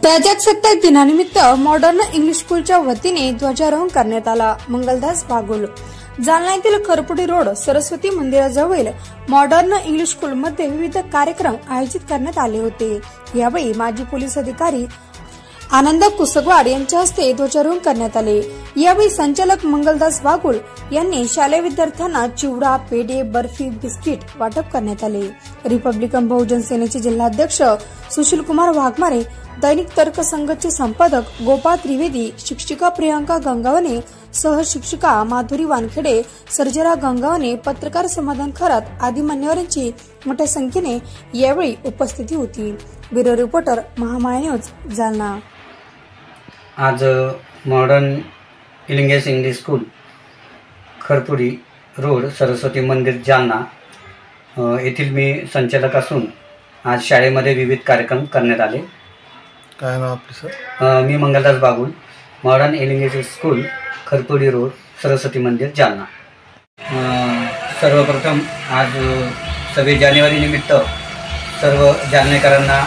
प्रजासत्ताक दिनानिमित्त modern English स्कूलच्या वतीने ध्वजारोहण करण्यात आला। मंगलदास बागुल जालना येथील खरपुडी रोड सरस्वती मंदिराजवळ मॉडर्न इंग्लिश स्कूल मध्ये विविध कार्यक्रम आयोजित करण्यात आले होते। यावेळी माजी पोलीस अधिकारी आनंद कुसगवाड यांच्या हस्ते ध्वजारोहण करण्यात आले। यावेळी संचालक मंगलदास बागुल यांनी शालेय विद्यार्थ्यांना चिवडा, पेढे, बर्फी, बिस्किट वाटप करण्यात आले। रिपब्लिकन बहुजन सेनेचे जिल्हाध्यक्ष सुशील कुमार वाघमारे, दैनिक तर्क संघाचे संपादक गोपाळ त्रिवेदी, शिक्षिका प्रियंका गंगावणे, सहशिक्षिका माधुरी वानखेडे, सर्जेराव गंगावणे, पत्रकार समाधान खरात आदी मान्यवरांची मोठ्या संख्येने यावेळी उपस्थिती होती। Bureau reporter, Mahamaya news, Jalna. आज modern English school Kharpudi road Saraswati Mandir Jalna येथील मी संचालक असून आज शाळेमध्ये विविध कार्यक्रम करण्यात आले। काय नाव आपले सर? मी Mangaldas Bagul, modern English school Kharpudi road Saraswati Mandir Jalna. सर्वप्रथम आज 26 जानेवारी निमित्त सर्व जालनेकरांना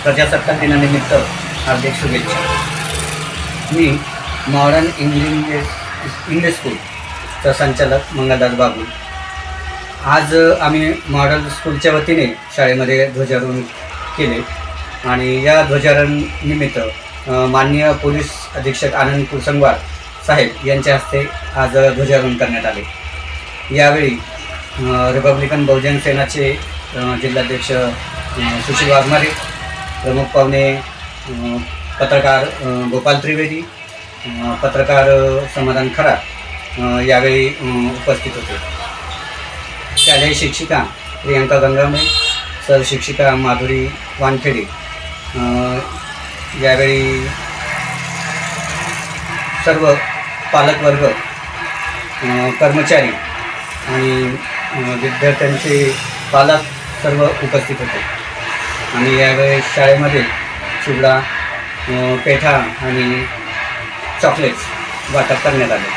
प्रजासत्ताक दिनानिमित्त हार्दिक शुभेच्छा। मी मॉडर्न इंग्लिश स्कूलचा संचालक मंगलदास बागुल। आज आम्ही मॉडर्न स्कूलच्या वतीने शाळेमध्ये ध्वजारोहण केले आणि या ध्वजारोहण निमित्त माननीय पोलीस अधीक्षक आनंद कुसगवाड साहेब यांच्या हस्ते आज ध्वजारोहण करण्यात आले। यावेळी रिपब्लिकन बहुजन सेनाचे जिल्हाध्यक्ष सुशील वाघमारे, प्रमुख पाहुणे पत्रकार गोपाळ त्रिवेदी, पत्रकार समाधान खरात यावेळी उपस्थित होते। शालेय शिक्षिका प्रियंका गंगावणे, सहशिक्षिका माधुरी वानखेडे यावेळी सर्व पालकवर्ग, कर्मचारी आणि विद्यार्थ्यांचे पालक सर्व उपस्थित होते आणि यावेळी शाळेमध्ये चिवडा, पेठा आणि चॉकलेट्स वाटप करण्यात आले।